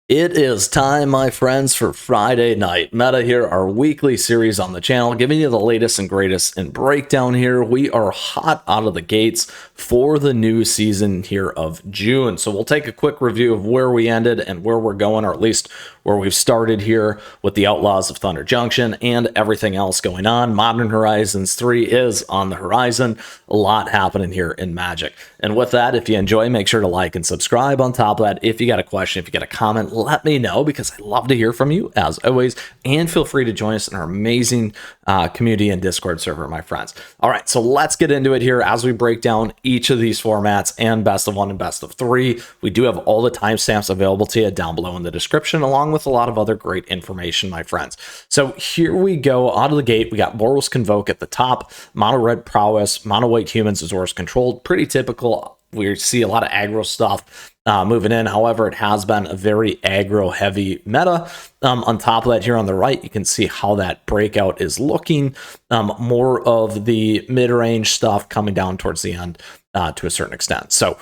It is time, my friends, for Friday Night Meta here, our weekly series on the channel, giving you the latest and greatest in breakdown here. We are hot out of the gates for the new season here of June. So we'll take a quick review of where we ended and where we're going, or at least where we've started here with the Outlaws of Thunder Junction and everything else going on. Modern Horizons 3 is on the horizon. A lot happening here in Magic. And with that, if you enjoy, make sure to like and subscribe. On top of that, if you got a question, if you got a comment, let me know, because I love to hear from you as always. And feel free to join us in our amazing community and Discord server, my friends. All right, so let's get into it here as we break down each of these formats and best of one and best of three. We do have all the timestamps available to you down below in the description, along with a lot of other great information, my friends. So here we go out of the gate. We got Boros Convoke at the top, mono red prowess, mono white humans, Azores controlled, pretty typical. We see a lot of aggro stuff moving in. However, it has been a very aggro heavy meta. On top of that, here on the right, you can see how that breakout is looking. More of the mid-range stuff coming down towards the end to a certain extent. So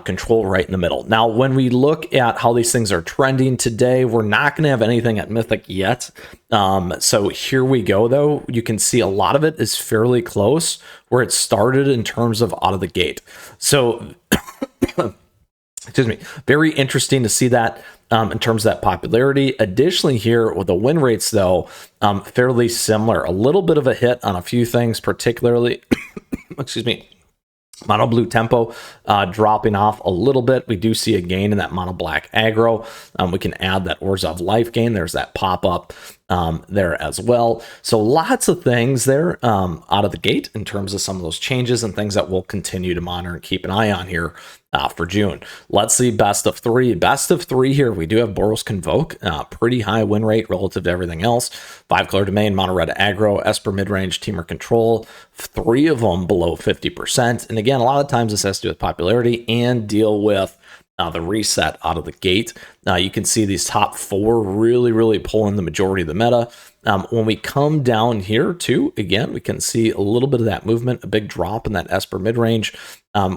control right in the middle. Now, when we look at how these things are trending today, we're not going to have anything at Mythic yet. So here we go, though. You can see a lot of it is fairly close where it started in terms of out of the gate. So excuse me, very interesting to see that in terms of that popularity. Additionally, here with the win rates, though, fairly similar. A little bit of a hit on a few things, particularly, excuse me, mono blue tempo dropping off a little bit. We do see a gain in that mono black aggro. We can add that Orzhov life gain. There's that pop up there as well. So lots of things there out of the gate in terms of some of those changes and things that we'll continue to monitor and keep an eye on here for June. Let's see best of three. Best of three here. We do have Boros Convoke, pretty high win rate relative to everything else. 5-color domain, mono red aggro, Esper midrange, teamer control. 3 of them below 50%. And again, a lot of times this has to do with popularity and deal with the reset out of the gate. You can see these top 4 really pulling the majority of the meta. When we come down here too, again, we can see a little bit of that movement, a big drop in that Esper midrange.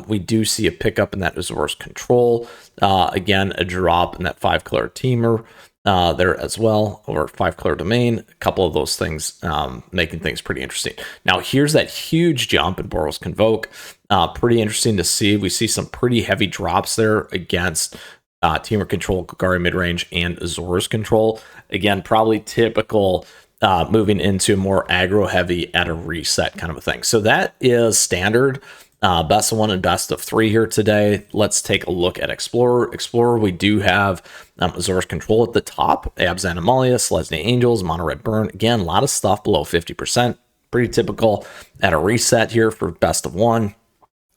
We do see a pickup in that Azores control. Again, a drop in that 5-color teamer there as well, or 5-color domain. A couple of those things making things pretty interesting. Now, here's that huge jump in Boros Convoke. Pretty interesting to see. We see some pretty heavy drops there against teamer control, Golgari midrange, and Azores control. Again, probably typical moving into more aggro heavy at a reset kind of a thing. So that is standard. Best of one and best of three here today. Let's take a look at Explorer. Explorer, we do have Azores control at the top, Abs Animalia, Selesnya Angels, Mono Red Burn. Again, a lot of stuff below 50%. Pretty typical at a reset here for best of one.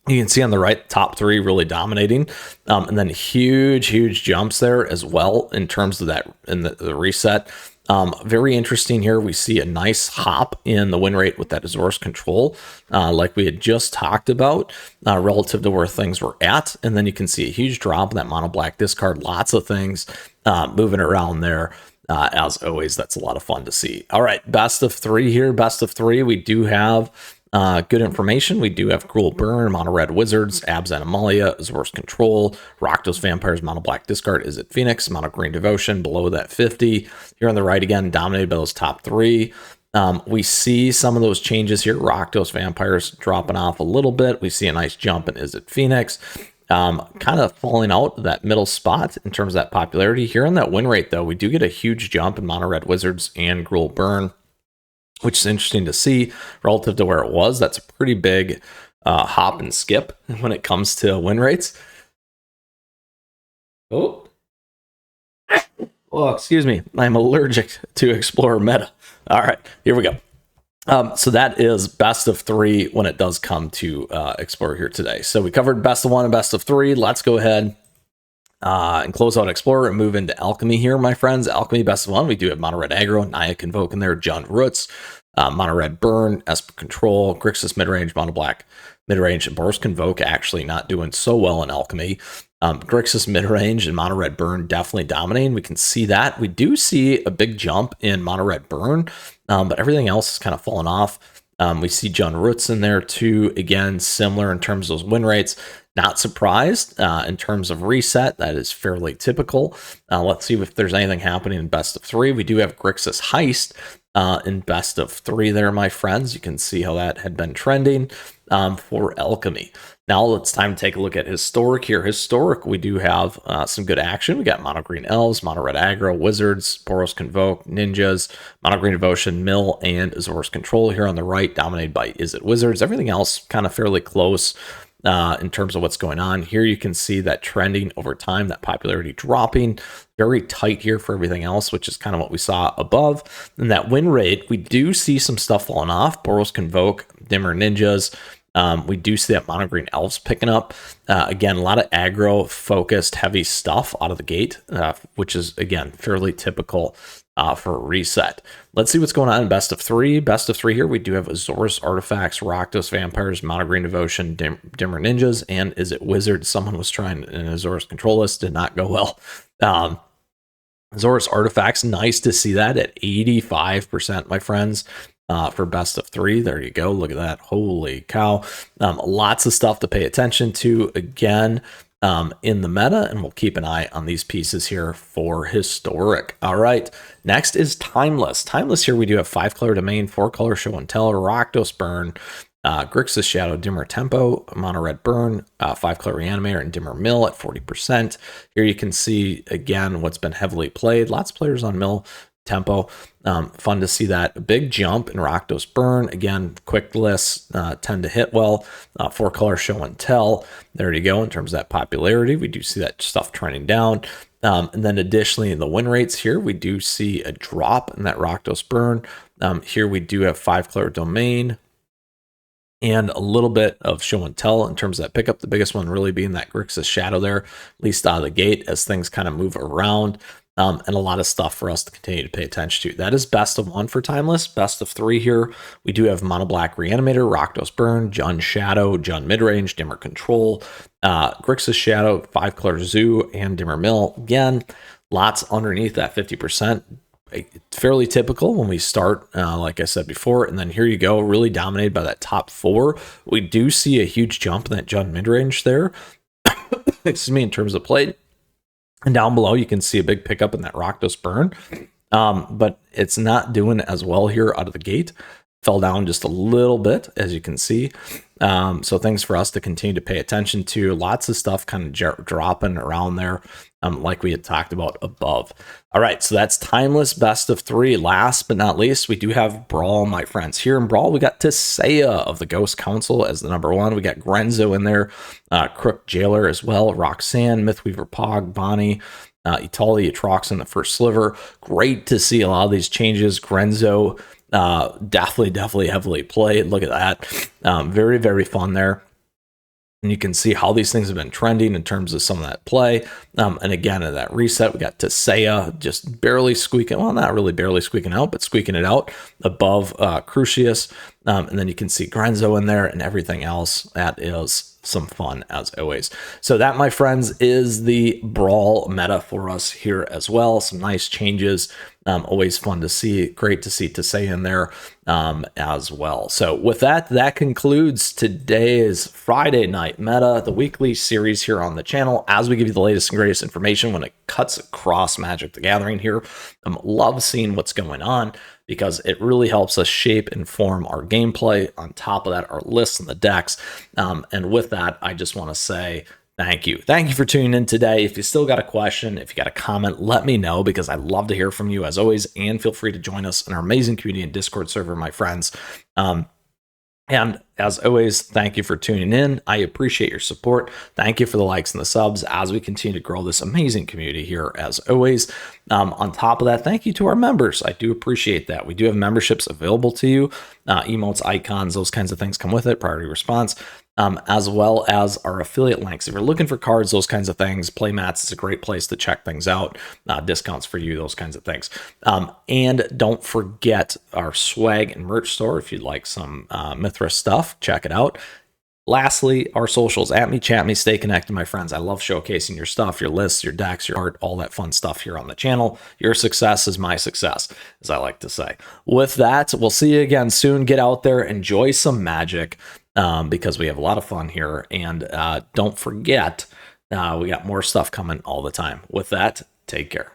You can see on the right, top 3 really dominating, and then huge jumps there as well in terms of that in the reset. Very interesting here. We see a nice hop in the win rate with that Azores control, like we had just talked about, relative to where things were at. And then you can see a huge drop in that mono black discard. Lots of things moving around there. As always, that's a lot of fun to see. All right, best of 3 here. Best of 3. We do have good information. We do have Cruel Burn, Mono Red Wizards, Abs Animalia, Azores Control, Rakdos Vampires, Mono Black Discard, Is It Phoenix, Mono Green Devotion, below that 50. Here on the right again, dominated by those top 3. We see some of those changes here. Rakdos Vampires dropping off a little bit. We see a nice jump in Is It Phoenix. Kind of falling out that middle spot in terms of that popularity. Here on that win rate, though, we do get a huge jump in Mono Red Wizards and Cruel Burn, which is interesting to see relative to where it was. That's a pretty big hop and skip when it comes to win rates. Oh, excuse me. I'm allergic to Explorer meta. All right, here we go. So that is best of 3 when it does come to Explorer here today. So we covered best of 1 and best of 3. Let's go ahead and close out Explorer and move into Alchemy here, my friends. Alchemy best of 1. We do have Mono Red Aggro, Naya Convoke in there, John Roots, Mono Red Burn, Esper Control, Grixis midrange, Mono Black midrange, and Boros Convoke actually not doing so well in Alchemy. Grixis midrange and Mono Red Burn definitely dominating. We can see that. We do see a big jump in Mono Red Burn, but everything else is kind of falling off. We see John Roots in there too. Again, similar in terms of those win rates. Not surprised in terms of reset. That is fairly typical. Let's see if there's anything happening in best of 3. We do have Grixis Heist in best of 3 there, my friends. You can see how that had been trending for Alchemy. Now it's time to take a look at historic here. Historic, we do have some good action. We got mono green elves, mono red aggro, wizards, Boros Convoke, ninjas, mono green devotion, mill, and Azor's Control here on the right, dominated by Is It Wizards. Everything else kind of fairly close in terms of what's going on. Here you can see that trending over time, that popularity dropping. Very tight here for everything else, which is kind of what we saw above. And that win rate, we do see some stuff falling off. Boros Convoke, Dimmer Ninjas. We do see that mono green elves picking up. Again, a lot of aggro focused heavy stuff out of the gate, which is, again, fairly typical for a reset. Let's see what's going on in best of 3. Best of 3 here, we do have Azor's Artifacts, Rakdos Vampires, mono green devotion, Dimmer Ninjas, and Is It Wizard? Someone was trying an Azor's Control list, did not go well. Azor's Artifacts, nice to see that at 85%, my friends. For best of 3. There you go. Look at that. Holy cow. Lots of stuff to pay attention to again in the meta, and we'll keep an eye on these pieces here for historic. All right. Next is Timeless. Timeless here we do have 5-color domain, 4-color show and tell, Rakdos Burn, Grixis Shadow, Dimmer Tempo, mono red burn, 5-color reanimator, and Dimmer Mill at 40%. Here you can see again what's been heavily played. Lots of players on Mill Tempo. Fun to see that big jump in Rakdos Burn. Again, quick lists tend to hit well. 4-color show and tell. There you go. In terms of that popularity, we do see that stuff trending down. And then additionally, in the win rates here, we do see a drop in that Rakdos Burn. Here we do have 5-color domain and a little bit of show and tell in terms of that pickup. The biggest one really being that Grixis Shadow there, at least out of the gate, as things kind of move around. And a lot of stuff for us to continue to pay attention to. That is best of 1 for Timeless. Best of 3 here, we do have Mono Black Reanimator, Rakdos Burn, Jund Shadow, Jund Midrange, Dimmer Control, Grixis Shadow, 5-color Zoo, and Dimmer Mill. Again, lots underneath that 50%. Fairly typical when we start, like I said before. And then here you go, really dominated by that top 4. We do see a huge jump in that Jund Midrange there. Excuse me, in terms of play. And down below, you can see a big pickup in that Rakdos Burn, but it's not doing as well here out of the gate. Fell down just a little bit, as you can see. So things for us to continue to pay attention to. Lots of stuff kind of dropping around there, like we had talked about above. All right, so that's Timeless best of 3. Last but not least, we do have Brawl, my friends. Here in Brawl, we got Tisea of the Ghost Council as the number 1. We got Grenzo in there, Crook Jailer as well, Roxanne, Mythweaver Pog, Bonnie, Italy, Atrox in the first sliver. Great to see a lot of these changes. Grenzo, definitely heavily played. Look at that. Very, very fun there. And you can see how these things have been trending in terms of some of that play. And again, in that reset, we got Tisea just barely squeaking, well, not really barely squeaking out, but squeaking it out above Crucius. And then you can see Grenzo in there and everything else. That is some fun as always. So that, my friends, is the Brawl meta for us here as well. Some nice changes. Always fun to see. Great to see Tisea in there as well. So with that, that concludes today's Friday night meta, the weekly series here on the channel, as we give you the latest and greatest information when it cuts across Magic the Gathering here. Love seeing what's going on, because it really helps us shape and form our gameplay. On top of that, our lists and the decks. And with that, I just want to say thank you. Thank you for tuning in today. If you still got a question, if you got a comment, let me know, because I'd love to hear from you as always. And feel free to join us in our amazing community and Discord server, my friends. And as always, thank you for tuning in. I appreciate your support. Thank you for the likes and the subs as we continue to grow this amazing community here, as always. On top of that, thank you to our members. I do appreciate that. We do have memberships available to you. Emotes, icons, those kinds of things come with it. Priority response. As well as our affiliate links. If you're looking for cards, those kinds of things, Playmats is a great place to check things out. Discounts for you, those kinds of things. And don't forget our swag and merch store. If you'd like some Mythras stuff, check it out. Lastly, our socials, at me, chat me, stay connected, my friends. I love showcasing your stuff, your lists, your decks, your art, all that fun stuff here on the channel. Your success is my success, as I like to say. With that, we'll see you again soon. Get out there, enjoy some Magic, because we have a lot of fun here. And don't forget, we got more stuff coming all the time. With that, take care.